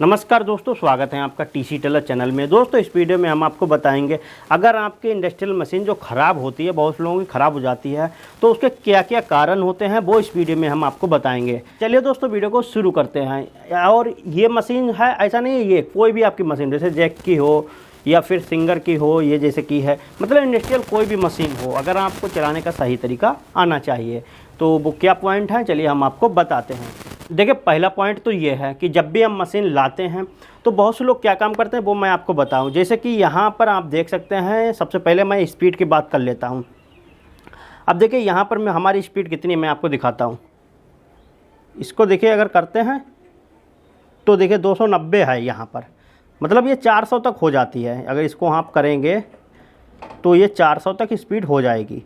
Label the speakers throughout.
Speaker 1: नमस्कार दोस्तों, स्वागत है आपका टीसी टेलर चैनल में। दोस्तों इस वीडियो में हम आपको बताएंगे अगर आपकी इंडस्ट्रियल मशीन जो ख़राब होती है, बहुत लोगों की ख़राब हो जाती है, तो उसके क्या क्या कारण होते हैं वो इस वीडियो में हम आपको बताएंगे। चलिए दोस्तों वीडियो को शुरू करते हैं। और ये मशीन है, ऐसा नहीं है ये कोई भी आपकी मशीन जैसे जैक की हो या फिर सिंगर की हो, ये जैसे की है, मतलब इंडस्ट्रियल कोई भी मशीन हो, अगर आपको चलाने का सही तरीका आना चाहिए। तो वो क्या पॉइंट है, चलिए हम आपको बताते हैं। देखिए पहला पॉइंट तो ये है कि जब भी हम मशीन लाते हैं तो बहुत से लोग क्या काम करते हैं वो मैं आपको बताऊं। जैसे कि यहाँ पर आप देख सकते हैं, सबसे पहले मैं स्पीड की बात कर लेता हूँ। अब देखिए यहाँ पर मैं हमारी स्पीड कितनी है मैं आपको दिखाता हूँ। इसको देखिए अगर करते हैं तो देखिए 290 है यहाँ पर, मतलब ये 400 तक हो जाती है। अगर इसको आप करेंगे तो ये 400 तक स्पीड हो जाएगी,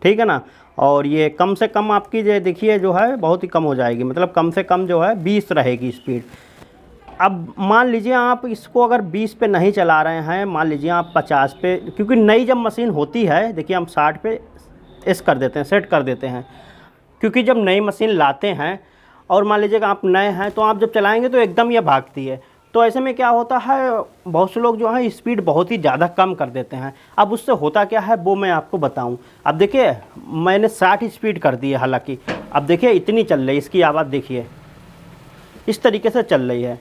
Speaker 1: ठीक है ना। और ये कम से कम आपकी जो देखिए जो है बहुत ही कम हो जाएगी, मतलब कम से कम जो है 20 रहेगी स्पीड। अब मान लीजिए आप इसको अगर 20 पे नहीं चला रहे हैं, मान लीजिए आप 50 पे, क्योंकि नई जब मशीन होती है देखिए हम 60 पे एस कर देते हैं, सेट कर देते हैं। क्योंकि जब नई मशीन लाते हैं और मान लीजिए आप नए हैं तो आप जब चलाएँगे तो एकदम ये भागती है। तो ऐसे में क्या होता है, बहुत से लोग जो है स्पीड बहुत ही ज़्यादा कम कर देते हैं। अब उससे होता क्या है वो मैं आपको बताऊं। अब देखिए मैंने 60 स्पीड कर दी है, हालांकि अब देखिए इतनी चल रही है, इसकी आवाज़ देखिए इस तरीके से चल रही है।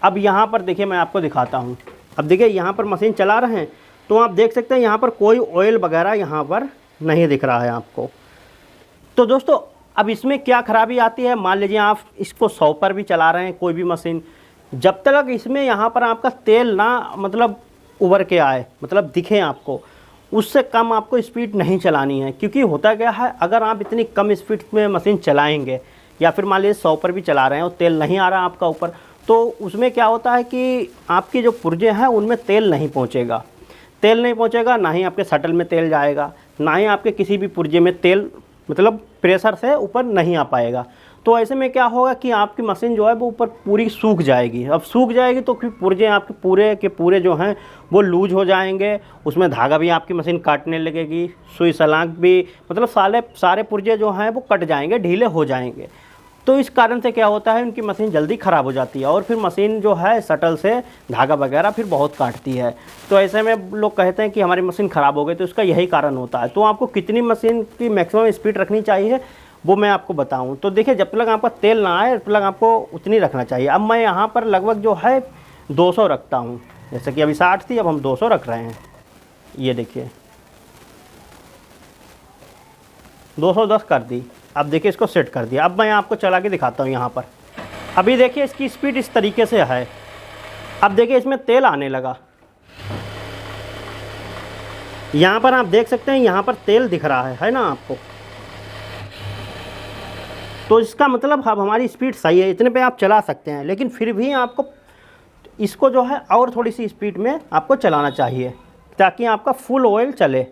Speaker 1: अब यहाँ पर देखिए मैं आपको दिखाता हूँ। अब देखिए यहाँ पर मशीन चला रहे हैं तो आप देख सकते हैं यहाँ पर कोई ऑयल वगैरह यहाँ पर नहीं दिख रहा है आपको। तो दोस्तों अब इसमें क्या ख़राबी आती है, मान लीजिए आप इसको 100 पर भी चला रहे हैं कोई भी मशीन, जब तक इसमें यहाँ पर आपका तेल ना मतलब उभर के आए, मतलब दिखे आपको, उससे कम आपको स्पीड नहीं चलानी है। क्योंकि होता क्या है, अगर आप इतनी कम स्पीड में मशीन चलाएंगे या फिर मान लीजिए 100 पर भी चला रहे हैं और तेल नहीं आ रहा आपका ऊपर, तो उसमें क्या होता है कि आपकी जो पुर्जे हैं उनमें तेल नहीं पहुँचेगा। तेल नहीं पहुँचेगा, ना ही आपके शटल में तेल जाएगा, ना ही आपके किसी भी पुर्जे में तेल मतलब प्रेशर से ऊपर नहीं आ पाएगा। तो ऐसे में क्या होगा कि आपकी मशीन जो है वो ऊपर पूरी सूख जाएगी। अब सूख जाएगी तो फिर पुर्जे आपके पूरे के पूरे जो हैं वो लूज हो जाएंगे, उसमें धागा भी आपकी मशीन काटने लगेगी, सुई सलाख भी, मतलब सारे पुर्जे जो हैं वो कट जाएंगे, ढीले हो जाएंगे। तो इस कारण से क्या होता है, उनकी मशीन जल्दी ख़राब हो जाती है और फिर मशीन जो है शटल से धागा वगैरह फिर बहुत काटती है। तो ऐसे में लोग कहते हैं कि हमारी मशीन ख़राब हो गई, तो इसका यही कारण होता है। तो आपको कितनी मशीन की मैक्सिमम स्पीड रखनी चाहिए वो मैं आपको बताऊं। तो देखिए जब तक आपका तेल ना आए तब तक आपको उतनी रखना चाहिए। अब मैं यहाँ पर लगभग जो है 200 रखता हूँ, जैसे कि अभी 60 थी, अब हम 200 रख रहे हैं। ये देखिए 210 कर दी। अब देखिए इसको सेट कर दिया। अब मैं आपको चला के दिखाता हूँ। यहाँ पर अभी देखिए इसकी स्पीड इस तरीके से है। अब देखिए इसमें तेल आने लगा, यहाँ पर आप देख सकते हैं, यहाँ पर तेल दिख रहा है ना आपको। तो इसका मतलब अब हमारी स्पीड सही है, इतने पे आप चला सकते हैं। लेकिन फिर भी आपको इसको जो है और थोड़ी सी स्पीड में आपको चलाना चाहिए ताकि आपका फुल ऑयल चले।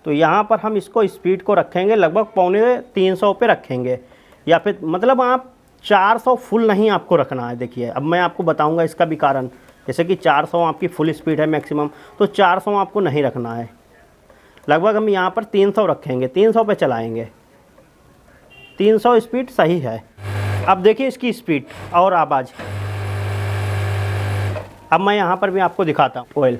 Speaker 1: तो यहाँ पर हम इसको स्पीड को रखेंगे लगभग 250 पे रखेंगे, या फिर मतलब आप 400 फुल नहीं आपको रखना है। देखिए अब मैं आपको बताऊँगा इसका भी कारण। जैसे कि 400 आपकी फुल स्पीड है मैक्सिमम, तो 400 आपको नहीं रखना है। लगभग हम यहाँ पर 300 रखेंगे, 300 पे चलाएँगे। 300 स्पीड सही है। अब देखिए इसकी स्पीड और आवाज़। अब मैं यहाँ पर भी आपको दिखाता हूँ ऑयल।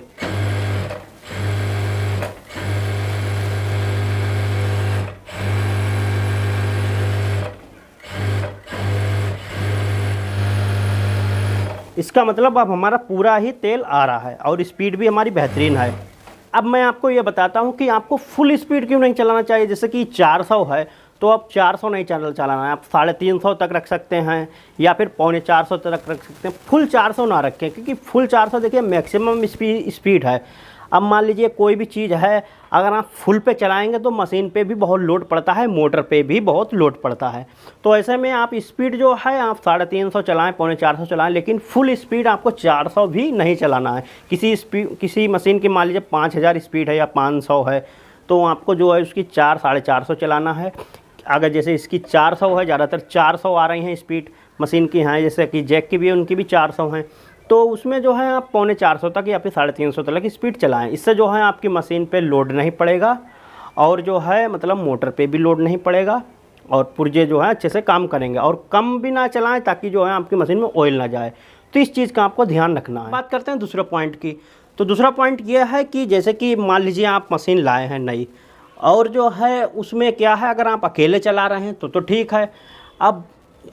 Speaker 1: इसका मतलब अब हमारा पूरा ही तेल आ रहा है और स्पीड भी हमारी बेहतरीन है। अब मैं आपको ये बताता हूँ कि आपको फुल स्पीड क्यों नहीं चलाना चाहिए। जैसे कि 400 है तो आप 400 नहीं चलाना है, आप 350 तक रख सकते हैं या फिर 450 तक रख सकते हैं। फुल 400 ना रखें, क्योंकि फुल 400 देखिए मैक्सिमम स्पीड है। अब मान लीजिए कोई भी चीज़ है, अगर आप फुल पे चलाएंगे तो मशीन पे भी बहुत लोड पड़ता है, मोटर पे भी बहुत लोड पड़ता है। तो ऐसे में आप स्पीड जो है आप 350 चलाएँ, 450 चलाएँ, लेकिन फुल स्पीड आपको 400 भी नहीं चलाना है। किसी मशीन की मान लीजिए 5000 स्पीड है या 500 है, तो आपको जो है उसकी 400-450 चलाना है। अगर जैसे इसकी 400 है, ज़्यादातर 400 आ रही हैं स्पीड मशीन की हैं, जैसे कि जैक की भी है उनकी भी 400 हैं, तो उसमें जो है आप 450 तक या फिर 350 तक स्पीड चलाएं। इससे जो है आपकी मशीन पे लोड नहीं पड़ेगा और जो है मतलब मोटर पे भी लोड नहीं पड़ेगा और पुर्जे जो है अच्छे से काम करेंगे। और कम भी ना चलाएं ताकि जो है आपकी मशीन में ऑयल ना जाए। तो इस चीज़ का आपको ध्यान रखना है। बात करते हैं दूसरे पॉइंट की। तो दूसरा पॉइंट ये है कि जैसे कि मान लीजिए आप मशीन लाए हैं नई, और जो है उसमें क्या है, अगर आप अकेले चला रहे हैं तो ठीक है। अब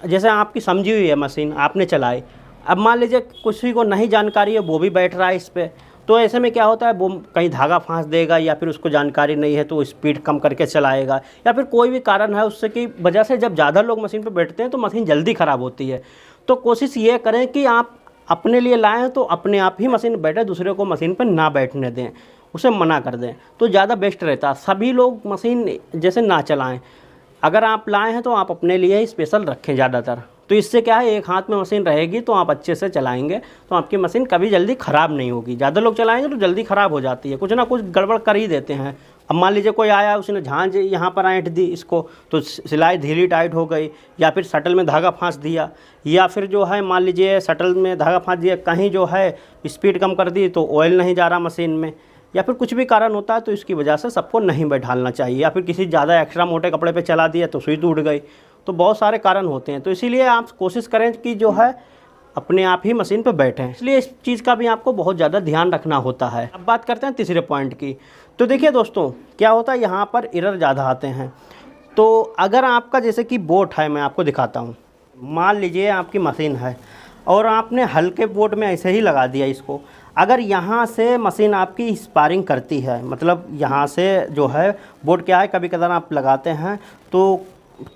Speaker 1: जैसे आपकी समझी हुई है मशीन, आपने चलाई, अब मान लीजिए किसी को नहीं जानकारी है, वो भी बैठ रहा है इस पर, तो ऐसे में क्या होता है, वो कहीं धागा फांस देगा या फिर उसको जानकारी नहीं है तो स्पीड कम करके चलाएगा, या फिर कोई भी कारण है उससे की वजह से जब ज़्यादा लोग मशीन पर बैठते हैं तो मशीन जल्दी ख़राब होती है। तो कोशिश ये करें कि आप अपने लिए लाएँ हैं तो अपने आप ही मशीन पर बैठे, दूसरे को मशीन पर ना बैठने दें, उसे मना कर दें तो ज़्यादा बेस्ट रहता है। सभी लोग मशीन जैसे ना चलाएं। अगर आप लाए हैं तो आप अपने लिए ही स्पेशल रखें ज़्यादातर। तो इससे क्या है, एक हाथ में मशीन रहेगी तो आप अच्छे से चलाएंगे तो आपकी मशीन कभी जल्दी ख़राब नहीं होगी। ज़्यादा लोग चलाएंगे तो जल्दी ख़राब हो जाती है, कुछ ना कुछ गड़बड़ कर ही देते हैं। अब मान लीजिए कोई आया, उसने झांझ यहाँ पर ऐंठ दी इसको, तो सिलाई ढीली टाइट हो गई, या फिर शटल में धागा फांस दिया, या फिर जो है मान लीजिए शटल में धागा फांस दिया, कहीं जो है स्पीड कम कर दी तो ऑयल नहीं जा रहा मशीन में, या फिर कुछ भी कारण होता है तो इसकी वजह से सबको नहीं बैठाना चाहिए। या फिर किसी ज़्यादा एक्स्ट्रा मोटे कपड़े पे चला दिया तो सुई टूट गई, तो बहुत सारे कारण होते हैं। तो इसीलिए आप कोशिश करें कि जो है अपने आप ही मशीन पे बैठें, इसलिए इस चीज़ का भी आपको बहुत ज़्यादा ध्यान रखना होता है। अब बात करते हैं तीसरे पॉइंट की। तो देखिए दोस्तों, क्या होता है, यहाँ पर एरर ज़्यादा आते हैं। तो अगर आपका जैसे कि बोट है, मैं आपको दिखाता हूँ, मान लीजिए आपकी मशीन है और आपने हल्के बोट में ऐसे ही लगा दिया इसको, अगर यहाँ से मशीन आपकी स्पारिंग करती है, मतलब यहाँ से जो है बोट क्या है, कभी कभार आप लगाते हैं तो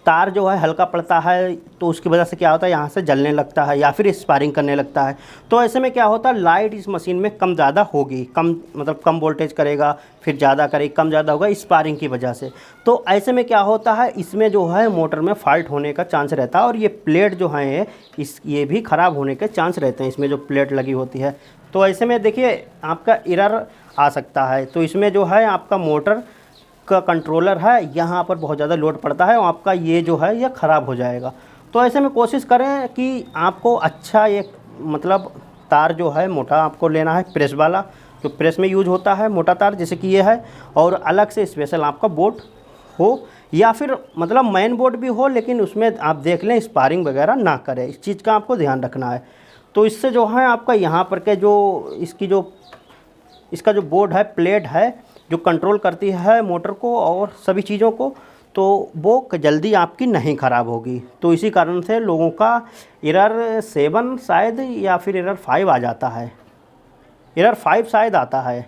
Speaker 1: तार जो है हल्का पड़ता है, तो उसकी वजह से क्या होता है, यहाँ से जलने लगता है या फिर स्पारिंग करने लगता है। तो ऐसे में क्या होता है, लाइट इस मशीन में कम ज़्यादा होगी, कम मतलब कम वोल्टेज करेगा, फिर ज़्यादा करेगी, कम ज़्यादा होगा स्पारिंग की वजह से। तो ऐसे में क्या होता है, इसमें जो है मोटर में फॉल्ट होने का चांस रहता है, और ये प्लेट जो है ये भी ख़राब होने के चांस रहते हैं, इसमें जो प्लेट लगी होती है। तो ऐसे में देखिए आपका एरर आ सकता है। तो इसमें जो है आपका मोटर का कंट्रोलर है, यहाँ पर बहुत ज़्यादा लोड पड़ता है और आपका ये जो है ये ख़राब हो जाएगा। तो ऐसे में कोशिश करें कि आपको अच्छा एक मतलब तार जो है मोटा आपको लेना है, प्रेस वाला, जो प्रेस में यूज होता है मोटा तार, जैसे कि ये है, और अलग से स्पेशल आपका बोर्ड हो, या फिर मतलब मेन बोर्ड भी हो, लेकिन उसमें आप देख लें स्पारिंग वगैरह ना करें, इस चीज़ का आपको ध्यान रखना है। तो इससे जो है आपका यहाँ पर के जो इसका जो बोर्ड है, प्लेट है, जो कंट्रोल करती है मोटर को और सभी चीज़ों को, तो वो जल्दी आपकी नहीं ख़राब होगी। तो इसी कारण से लोगों का एरर 7 शायद या फिर एरर 5 आ जाता है, एरर 5 शायद आता है।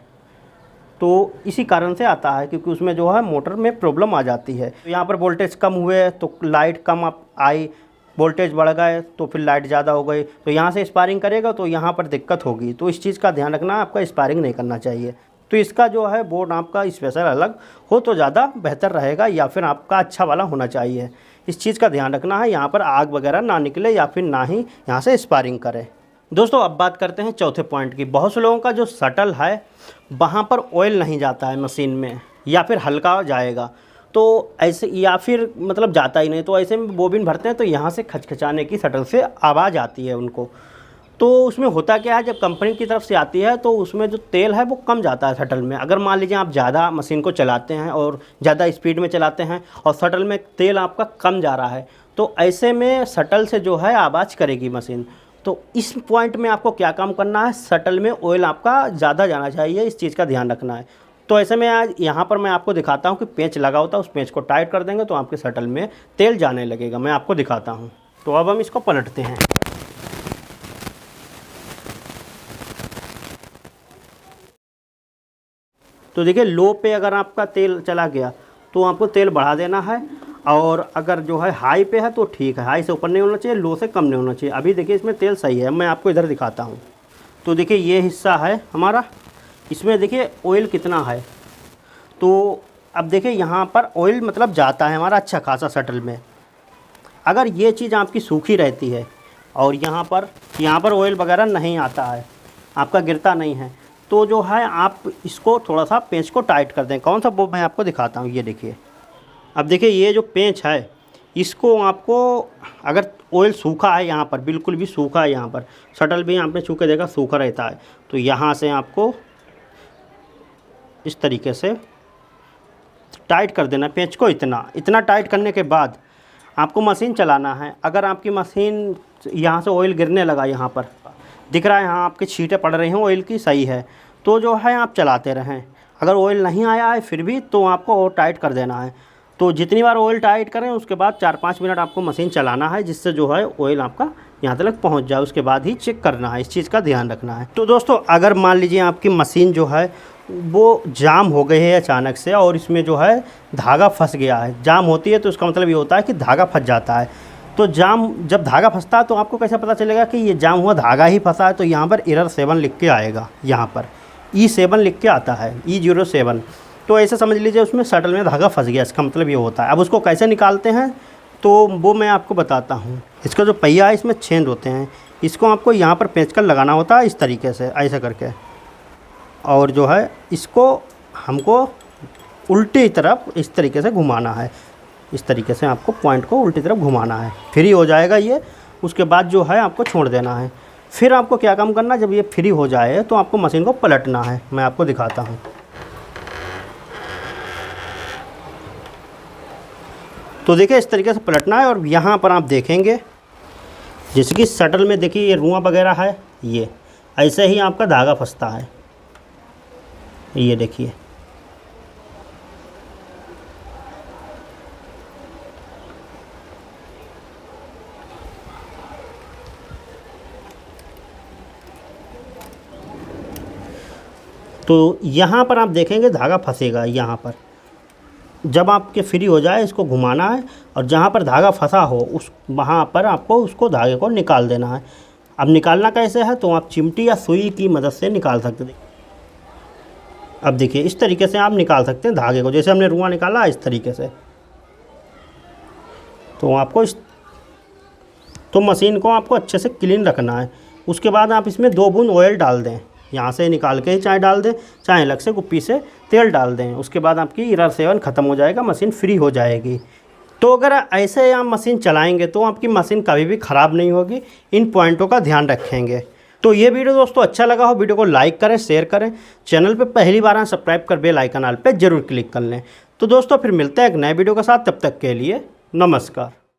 Speaker 1: तो इसी कारण से आता है क्योंकि उसमें जो है मोटर में प्रॉब्लम आ जाती है। तो यहाँ पर वोल्टेज कम हुए तो लाइट कम आई, वोल्टेज बढ़ गए तो फिर लाइट ज़्यादा हो गई, तो यहाँ से स्पारिंग करेगा तो यहाँ पर दिक्कत होगी। तो इस चीज़ का ध्यान रखना, आपका स्पारिंग नहीं करना चाहिए। तो इसका जो है बोर्ड आपका स्पेशल अलग हो तो ज़्यादा बेहतर रहेगा, या फिर आपका अच्छा वाला होना चाहिए। इस चीज़ का ध्यान रखना है, यहाँ पर आग वगैरह ना निकले या फिर ना ही यहाँ से स्पारिंग करें। दोस्तों अब बात करते हैं चौथे पॉइंट की। बहुत से लोगों का जो शटल है वहाँ पर ऑयल नहीं जाता है मशीन में, या फिर हल्का जाएगा, तो ऐसे, या फिर मतलब जाता ही नहीं, तो ऐसे में बोबिन भरते हैं तो यहाँ से खचखचाने की शटल से आवाज़ आती है उनको। तो उसमें होता क्या है, जब कंपनी की तरफ से आती है तो उसमें जो तेल है वो कम जाता है शटल में। अगर मान लीजिए आप ज़्यादा मशीन को चलाते हैं और ज़्यादा स्पीड में चलाते हैं और शटल में तेल आपका कम जा रहा है, तो ऐसे में शटल से जो है आवाज़ करेगी मशीन। तो इस पॉइंट में आपको क्या काम करना है, शटल में ऑयल आपका ज़्यादा जाना चाहिए, इस चीज़ का ध्यान रखना है। तो ऐसे में आज यहाँ पर मैं आपको दिखाता हूँ कि पेंच लगा होता है, उस पेंच को टाइट कर देंगे तो आपके शटल में तेल जाने लगेगा। मैं आपको दिखाता हूँ। तो अब हम इसको पलटते हैं। तो देखिए लो पे अगर आपका तेल चला गया तो आपको तेल बढ़ा देना है, और अगर जो है हाई पे है तो ठीक है, हाई से ऊपर नहीं होना चाहिए, लो से कम नहीं होना चाहिए। अभी देखिए इसमें तेल सही है, मैं आपको इधर दिखाता हूँ। तो देखिए ये हिस्सा है हमारा, इसमें देखिए ऑयल कितना है। तो अब देखिए यहाँ पर ऑयल मतलब जाता है हमारा अच्छा खासा शटल में। अगर ये चीज़ आपकी सूखी रहती है और यहाँ पर ऑयल वगैरह नहीं आता है, आपका गिरता नहीं है, तो जो है आप इसको थोड़ा सा पेंच को टाइट कर दें। कौन सा वो मैं आपको दिखाता हूँ, ये देखिए। अब देखिए ये जो पेंच है, इसको आपको, अगर ऑयल सूखा है यहाँ पर, बिल्कुल भी सूखा है यहाँ पर, शटल भी आपने छू के देखा सूखा रहता है, तो यहाँ से आपको इस तरीके से टाइट कर देना पेंच को। इतना टाइट करने के बाद आपको मशीन चलाना है। अगर आपकी मशीन यहाँ से ऑयल गिरने लगा, यहाँ पर दिख रहा है, यहाँ आपकी छींटें पड़ रही हैं ऑयल की, सही है, तो जो है आप चलाते रहें। अगर ऑयल नहीं आया है फिर भी, तो आपको और टाइट कर देना है। तो जितनी बार ऑयल टाइट करें उसके बाद 4-5 मिनट आपको मशीन चलाना है, जिससे जो है ऑयल आपका यहाँ तक पहुँच जाए। उसके बाद ही चेक करना है, इस चीज़ का ध्यान रखना है। तो दोस्तों अगर मान लीजिए आपकी मशीन जो है वो जाम हो गई है अचानक से, और इसमें जो है धागा फंस गया है। जाम होती है तो उसका मतलब ये होता है कि धागा फंस जाता है। तो जब धागा फंसता है तो आपको कैसे पता चलेगा कि ये जाम हुआ धागा ही फंसा है? तो यहाँ पर एरर 7 लिख के आएगा, यहाँ पर E7 लिख के आता है, E07। तो ऐसे समझ लीजिए उसमें शटल में धागा फंस गया, इसका मतलब ये होता है। अब उसको कैसे निकालते हैं तो वो मैं आपको बताता हूँ। इसका जो पहिया है इसमें छेद होते हैं, इसको आपको यहाँ पर पेंच कर लगाना होता है, इस तरीके से ऐसे करके, और जो है इसको हमको उल्टी तरफ इस तरीके से घुमाना है। इस तरीके से आपको पॉइंट को उल्टी तरफ घुमाना है, फ्री हो जाएगा ये। उसके बाद जो है आपको छोड़ देना है। फिर आपको क्या काम करना है, जब ये फ्री हो जाए तो आपको मशीन को पलटना है। मैं आपको दिखाता हूँ। तो देखिए इस तरीके से पलटना है, और यहाँ पर आप देखेंगे जैसे कि शटल में देखिए ये रुआं वगैरह है, ये ऐसे ही आपका धागा फंसता है, ये देखिए। तो यहाँ पर आप देखेंगे धागा फंसेगा यहाँ पर। जब आपके फ्री हो जाए इसको घुमाना है, और जहाँ पर धागा फंसा हो उस वहाँ पर आपको उसको धागे को निकाल देना है। अब निकालना कैसे है, तो आप चिमटी या सुई की मदद से निकाल सकते हैं। अब देखिए इस तरीके से आप निकाल सकते हैं धागे को, जैसे हमने रुआं निकाला इस तरीके से। तो आपको तो मशीन को आपको अच्छे से क्लीन रखना है। उसके बाद आप इसमें 2 बूंद ऑयल डाल दें, यहाँ से निकाल के ही चाहे डाल दें, चाहे अलग से कुप्पी से तेल डाल दें। उसके बाद आपकी एरर 7 ख़त्म हो जाएगा, मशीन फ्री हो जाएगी। तो अगर ऐसे आप मशीन चलाएंगे तो आपकी मशीन कभी भी ख़राब नहीं होगी। इन पॉइंटों का ध्यान रखेंगे। तो ये वीडियो दोस्तों अच्छा लगा हो, वीडियो को लाइक करें, शेयर करें। चैनल पे पहली बार आए सब्सक्राइब कर बेल आइकन ऑल पे ज़रूर क्लिक कर लें। तो दोस्तों फिर मिलते हैं एक नए वीडियो के साथ, तब तक के लिए नमस्कार।